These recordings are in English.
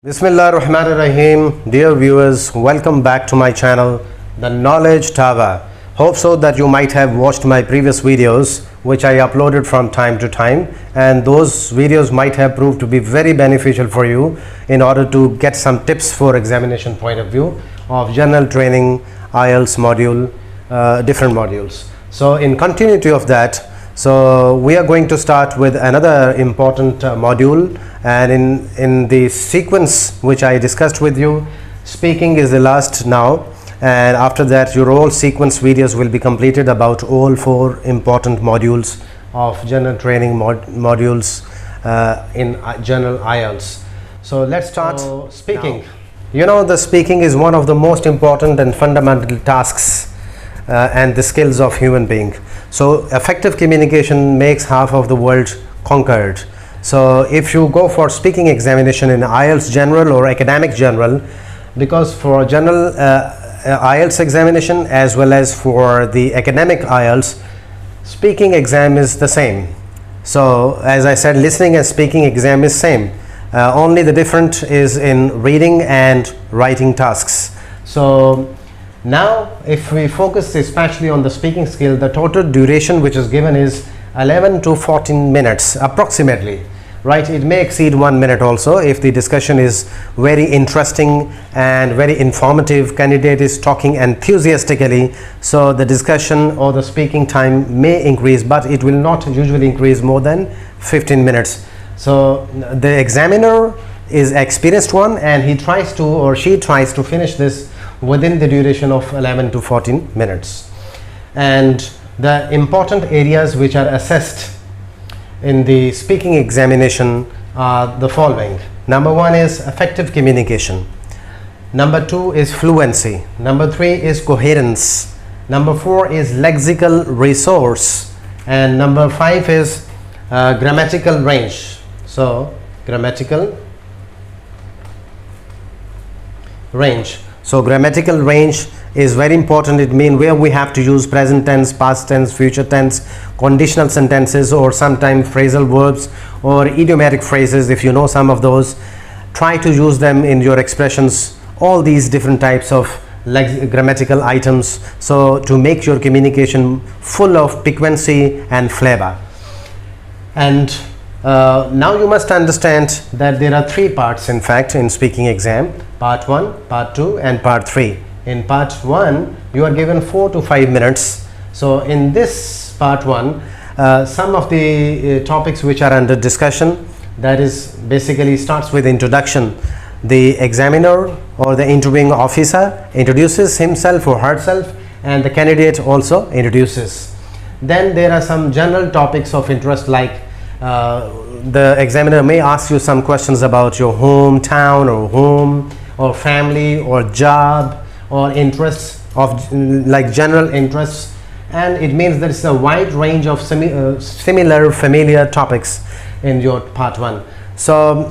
Bismillah ar-Rahman ar-Rahim. Dear viewers, welcome back to my channel, The Knowledge Tower. Hope so that you might have watched my previous videos which I uploaded from time to time, and those videos might have proved to be very beneficial for you in order to get some tips for examination point of view of general training, IELTS module, different modules. So in continuity of that, so we are going to start with another important module, and in the sequence which I discussed with you, speaking is the last now, and after that your all sequence videos will be completed about all four important modules of general training modules in general IELTS. So let's start speaking now. You know, the speaking is one of the most important and fundamental tasks and the skills of human being. So effective communication makes half of the world conquered. So if you go for speaking examination in IELTS General or Academic General, because for general IELTS examination as well as for the academic IELTS, speaking exam is the same. So as I said, listening and speaking exam is same. Only the difference is in reading and writing tasks. So now if we focus especially on the speaking skill, the total duration which is given is 11 to 14 minutes approximately, right? It may exceed 1 minute also if the discussion is very interesting and very informative, candidate is talking enthusiastically, so the discussion or the speaking time may increase, but it will not usually increase more than 15 minutes. So the examiner is experienced one, and he tries to or she tries to finish this within the duration of 11 to 14 minutes. And the important areas which are assessed in the speaking examination are the following. Number one is effective communication. Number two is fluency. Number three is coherence. Number four is lexical resource. And number five is grammatical range. So grammatical range. So grammatical range is very important. It means where we have to use present tense, past tense, future tense, conditional sentences, or sometimes phrasal verbs or idiomatic phrases. If you know some of those, try to use them in your expressions, all these different types of grammatical items, so to make your communication full of piquancy and flavor. And now you must understand that there are three parts in fact in speaking exam: part 1, part 2 and part 3. In part 1 you are given 4 to 5 minutes. So in this part 1, some of the topics which are under discussion, that is basically starts with introduction. The examiner or the interviewing officer introduces himself or herself, and the candidate also introduces. Then there are some general topics of interest, like the examiner may ask you some questions about your hometown or home or family or job or interests of like general interests, and it means there is a wide range of similar familiar topics in your part 1. So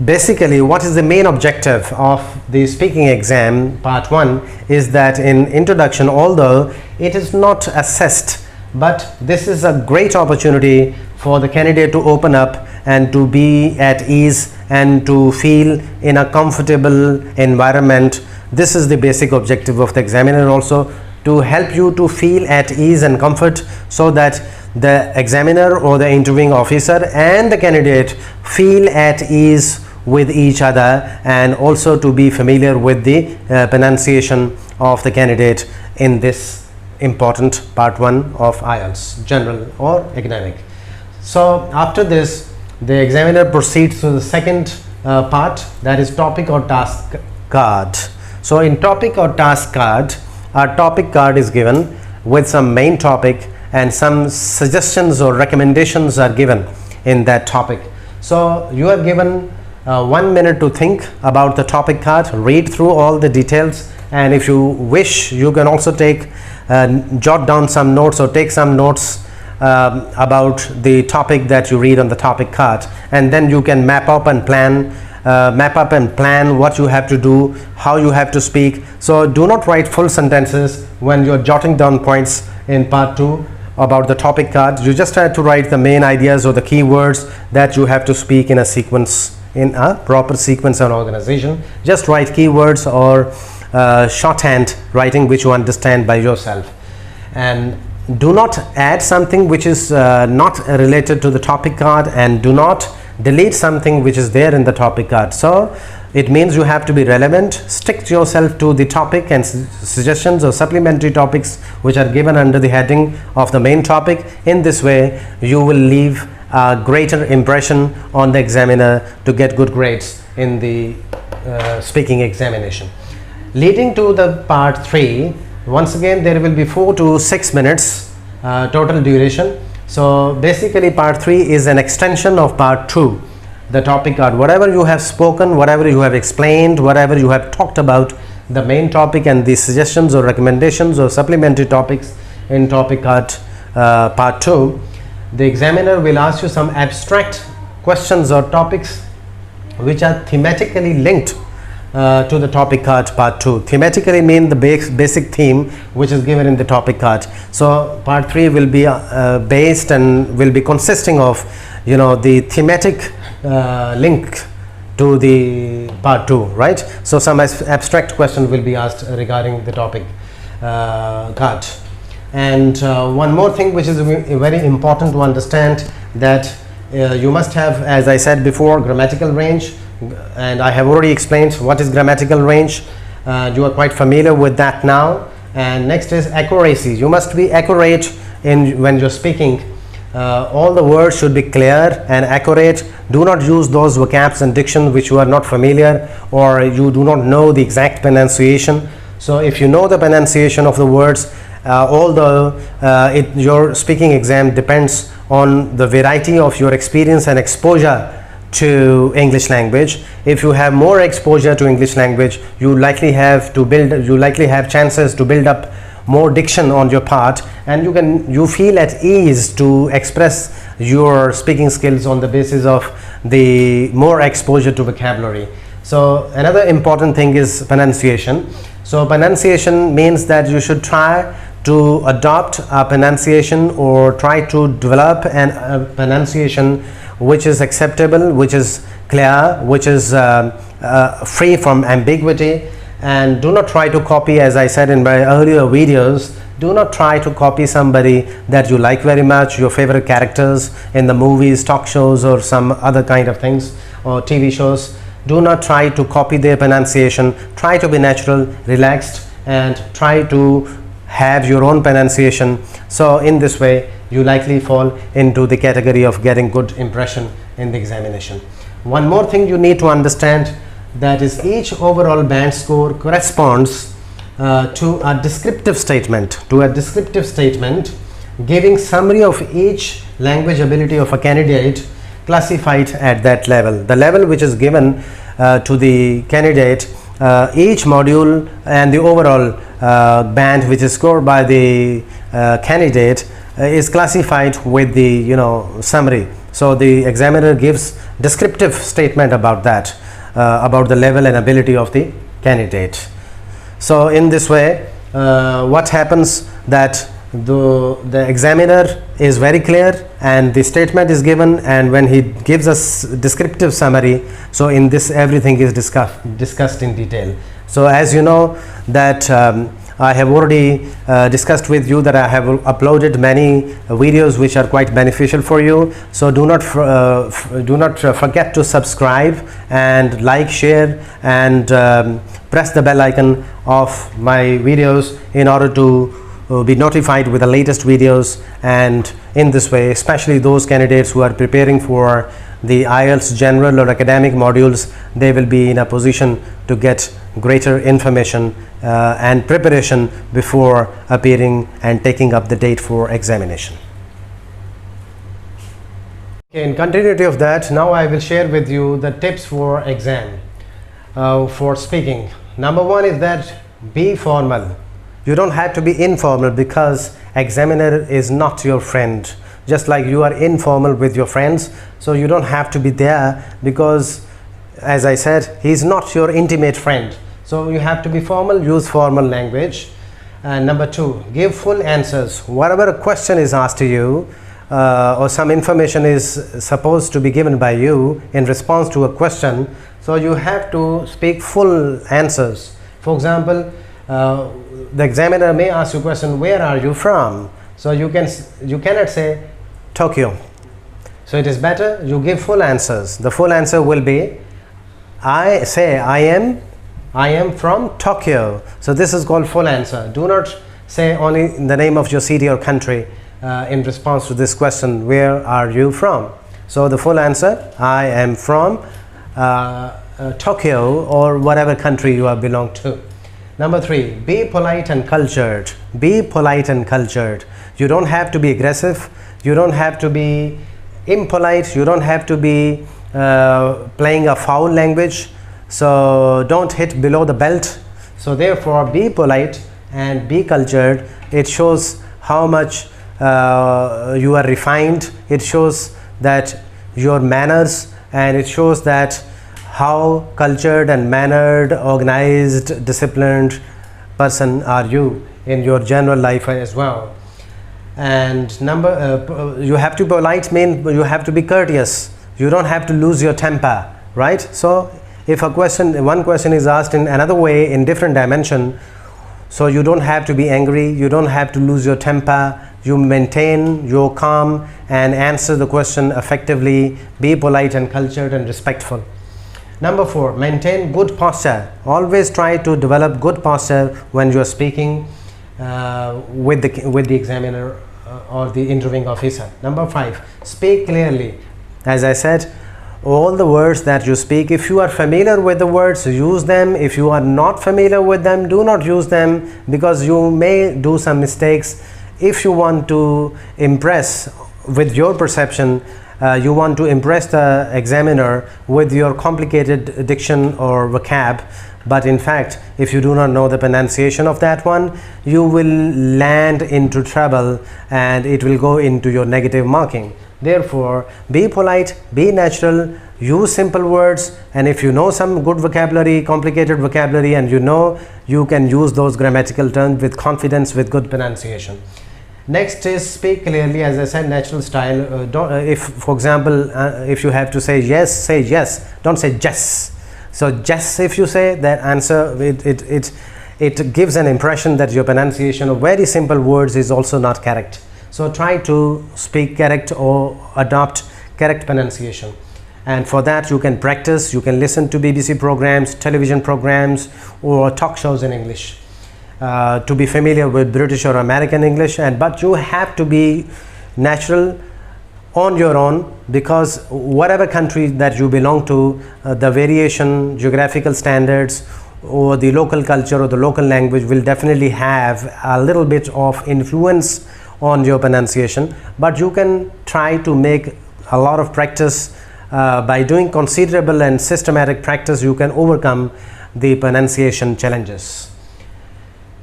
basically what is the main objective of the speaking exam part 1 is that in introduction, although it is not assessed, but this is a great opportunity for the candidate to open up and to be at ease and to feel in a comfortable environment. This is the basic objective of the examiner, also to help you to feel at ease and comfort, so that the examiner or the interviewing officer and the candidate feel at ease with each other, and also to be familiar with the pronunciation of the candidate in this important part 1 of IELTS general or academic. So after this, the examiner proceeds to the second part, that is topic or task card. So in topic or task card, our topic card is given with some main topic, and some suggestions or recommendations are given in that topic. So you are given 1 minute to think about the topic card, read through all the details, and if you wish you can also take jot down some notes or take some notes about the topic that you read on the topic card, and then you can map up and plan what you have to do, how you have to speak. So do not write full sentences when you're jotting down points in part 2 about the topic card. You just have to write the main ideas or the key words that you have to speak in a sequence in a proper sequence and organization. Just write keywords or shorthand writing which you understand by yourself, and do not add something which is not related to the topic card, and do not delete something which is there in the topic card. So it means you have to be relevant, stick yourself to the topic, and suggestions or supplementary topics which are given under the heading of the main topic. In this way you will leave a greater impression on the examiner to get good grades in the speaking examination. Leading to the part 3, once again there will be 4 to 6 minutes total duration. So basically part 3 is an extension of part 2, the topic card. Whatever you have spoken, whatever you have explained, whatever you have talked about the main topic, and the suggestions or recommendations or supplementary topics in topic card part 2, the examiner will ask you some abstract questions or topics which are thematically linked to the topic card part 2. Thematically mean the basic theme which is given in the topic card. So part 3 will be based and will be consisting of, you know, the thematic link to the part 2, right? So some abstract question will be asked regarding the topic card. And one more thing which is very important to understand, that you must have, as I said before, grammatical range, and I have already explained what is grammatical range. You are quite familiar with that now. And next is accuracy. You must be accurate in when you're speaking. All the words should be clear and accurate. Do not use those vocabs and diction which you are not familiar, or you do not know the exact pronunciation. So if you know the pronunciation of the words, although your speaking exam depends on the variety of your experience and exposure to English language. If you have more exposure to English language, you likely have chances to build up more diction on your part, and you feel at ease to express your speaking skills on the basis of the more exposure to vocabulary. So another important thing is pronunciation. So pronunciation means that you should try to adopt a pronunciation or try to develop a pronunciation which is acceptable, which is clear, which is free from ambiguity. And do not try to copy, as I said in my earlier videos, do not try to copy somebody that you like very much, your favorite characters in the movies, talk shows, or some other kind of things, or TV shows. Do not try to copy their pronunciation. Try to be natural, relaxed, and try to have your own pronunciation. So in this way you likely fall into the category of getting good impression in the examination. One more thing you need to understand, that is each overall band score corresponds to a descriptive statement, giving summary of each language ability of a candidate classified at that level. The level which is given to the candidate, each module and the overall band which is scored by the candidate is classified with the summary. So the examiner gives descriptive statement about that, about the level and ability of the candidate. So in this way what happens, that the examiner is very clear and the statement is given, and when he gives us descriptive summary, so in this everything is discussed in detail. So as you know that I have already discussed with you that I have uploaded many videos which are quite beneficial for you. So do not forget to subscribe and like, share, and press the bell icon of my videos in order to be notified with the latest videos. And in this way, especially those candidates who are preparing for the IELTS General or academic modules, they will be in a position to get greater information and preparation before appearing and taking up the date for examination. Okay, in continuity of that, now I will share with you the tips for exam for speaking. Number one is that be formal. You don't have to be informal, because examiner is not your friend. Just like you are informal with your friends, so you don't have to be there, because as I said, he is not your intimate friend. So you have to be formal, use formal language. And number two, give full answers. Whatever a question is asked to you, or some information is supposed to be given by you in response to a question, so you have to speak full answers. For example, the examiner may ask you a question, where are you from? So you cannot say Tokyo. So it is better you give full answers. The full answer will be, I am from Tokyo. So this is called full answer. Do not say only the name of your city or country in response to this question, where are you from? So the full answer, I am from Tokyo, or whatever country you belong to. Number 3, be polite and cultured. Be polite and cultured. You don't have to be aggressive. You don't have to be impolite. You don't have to be playing a foul language. So don't hit below the belt. So therefore, be polite and be cultured. It shows how much you are refined. It shows that your manners, and it shows that how cultured and mannered, organized, disciplined person are you in your general life as well. And you have to be polite, mean you have to be courteous. You don't have to lose your temper, right? So if one question is asked in another way, in different dimension, so you don't have to be angry, you don't have to lose your temper. You maintain your calm and answer the question effectively. Be polite and cultured and respectful. Number 4, maintain good posture. Always try to develop good posture when you are speaking with the examiner or the interviewing officer. Number 5, speak clearly. As I said, all the words that you speak, if you are familiar with the words, use them. If you are not familiar with them, do not use them, because you may do some mistakes. If you want to impress with your perception, you want to impress the examiner with your complicated diction or vocab, but in fact, if you do not know the pronunciation of that one, you will land into trouble and it will go into your negative marking. Therefore, be polite, be natural, use simple words, and if you know some good vocabulary, complicated vocabulary, and you can use those grammatical terms with confidence, with good pronunciation. Next is speak clearly. As I said, natural style. If, for example, if you have to say yes, say yes. Don't say yes. So yes, if you say that answer, it gives an impression that your pronunciation of very simple words is also not correct. So try to speak correct or adopt correct pronunciation. And for that, you can practice. You can listen to BBC programs, television programs, or talk shows in English. To be familiar with British or American English, but you have to be natural on your own, because whatever country that you belong to, the variation, geographical standards, or the local culture or the local language will definitely have a little bit of influence on your pronunciation. But you can try to make a lot of practice. By doing considerable and systematic practice, you can overcome the pronunciation challenges.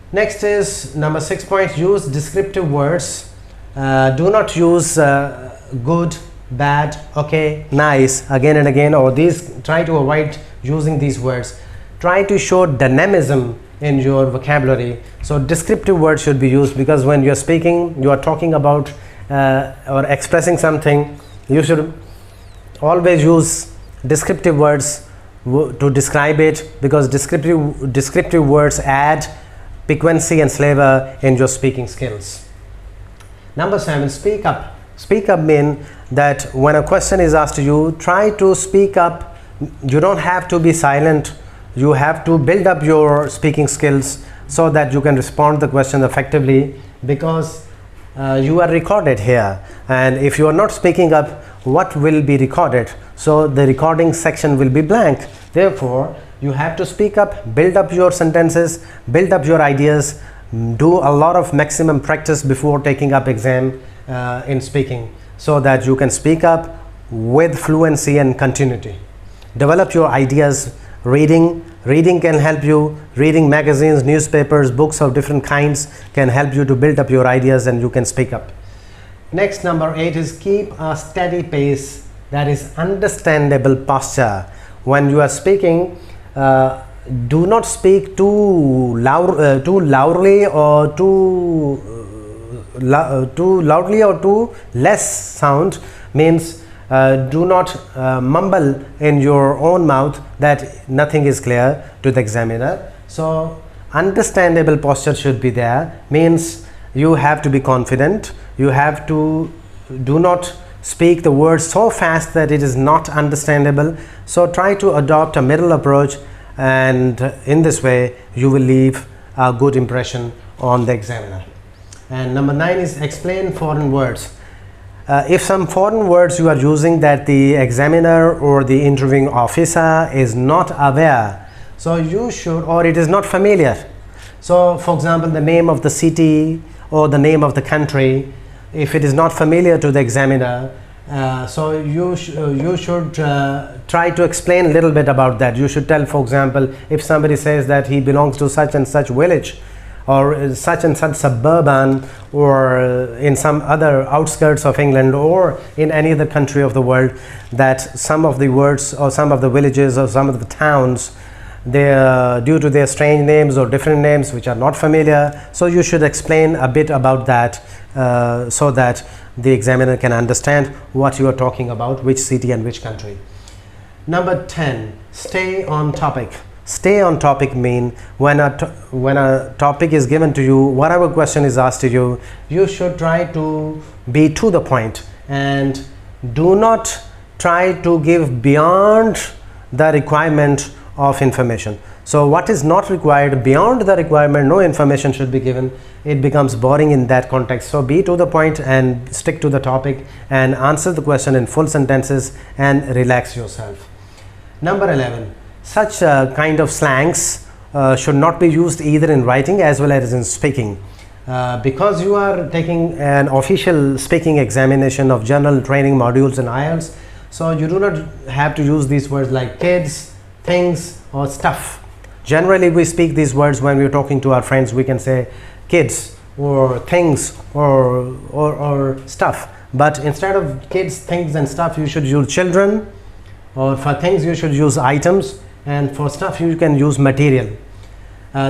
Next is number 6 point, use descriptive words. Do not use good, bad, okay, nice again and again, or try to avoid using these words. Try to show dynamism in your vocabulary. So descriptive words should be used, because when you are speaking, you are talking about or expressing something, you should always use descriptive words to describe it, because descriptive words add piquancy and flavor in your speaking skills. Number 7, speak up. Speak up means that when a question is asked to you, try to speak up. You don't have to be silent. You have to build up your speaking skills so that you can respond to the question effectively, because you are recorded here, and if you are not speaking up, what will be recorded? So the recording section will be blank. Therefore, you have to speak up, build up your sentences, build up your ideas, do a lot of maximum practice before taking up exam in speaking, so that you can speak up with fluency and continuity. Develop your ideas. Reading can help you. Reading magazines, newspapers, books of different kinds can help you to build up your ideas, and you can speak up. Next, number 8 is keep a steady pace, that is understandable posture. When you are speaking, do not speak too loudly or too too loudly or too less sound means do not mumble in your own mouth that nothing is clear to the examiner. So understandable posture should be there, means you have to be confident, you have to do not speak the words so fast that it is not understandable. So try to adopt a middle approach, and in this way you will leave a good impression on the examiner. And number 9 is explain foreign words. If some foreign words you are using that the examiner or the interviewing officer is not aware, so you should, or it is not familiar. So for example, the name of the city or the name of the country, if it is not familiar to the examiner, so you should try to explain a little bit about that. You should tell, for example, if somebody says that he belongs to such and such village, or such and such suburban, or in some other outskirts of England, or in any other country of the world, that some of the words or some of the villages or some of the towns, they due to their strange names or different names which are not familiar, so you should explain a bit about that so that the examiner can understand what you are talking about, which city and which country. Number 10, stay on topic. Stay on topic mean when a topic is given to you, whatever question is asked to you, you should try to be to the point and do not try to give beyond the requirement of information. So what is not required, beyond the requirement, no information should be given. It becomes boring in that context. So be to the point and stick to the topic and answer the question in full sentences and relax yourself. Number 11, such kind of slangs should not be used either in writing as well as in speaking. Because you are taking an official speaking examination of general training modules in IELTS, so you do not have to use these words like kids, things, or stuff. Generally we speak these words when we're talking to our friends. We can say kids or things or stuff, but instead of kids, things and stuff, you should use children, or for things you should use items, and for stuff you can use material.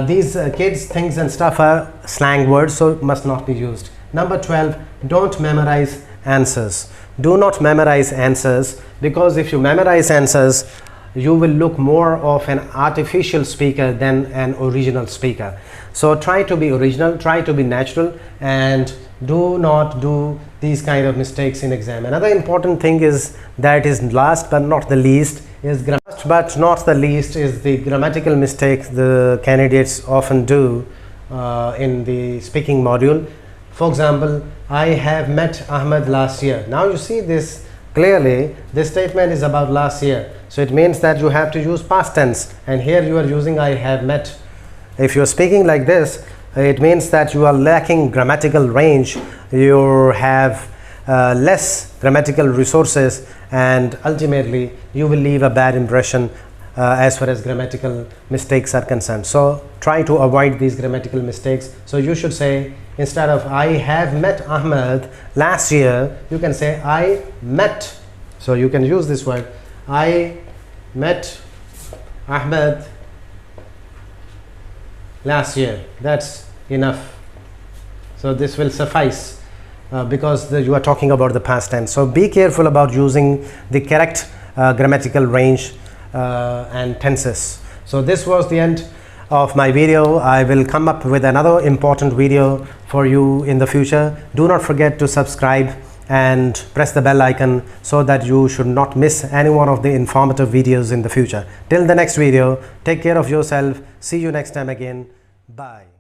These kids, things and stuff are slang words, so must not be used. Number 12, don't memorize answers. Do not memorize answers, because if you memorize answers, you will look more of an artificial speaker than an original speaker. So try to be original, try to be natural, and do not do these kind of mistakes in exam. Another important thing is that is last but not the least is the grammatical mistake the candidates often do in the speaking module. For example, I have met Ahmed last year. Now you see this clearly, this statement is about last year, so it means that you have to use past tense, and here you are using I have met. If you are speaking like this, it means that you are lacking grammatical range, you have less grammatical resources, and ultimately you will leave a bad impression as far as grammatical mistakes are concerned. So try to avoid these grammatical mistakes. So you should say, instead of I have met Ahmed last year, you can say I met. So you can use this word, I met Ahmed last year. That's enough. So this will suffice because you are talking about the past tense. So be careful about using the correct grammatical range and tenses. So this was the end of my video. I will come up with another important video for you in the future. Do not forget to subscribe and press the bell icon so that you should not miss any one of the informative videos in the future. Till the next video, take care of yourself. See you next time again. Bye.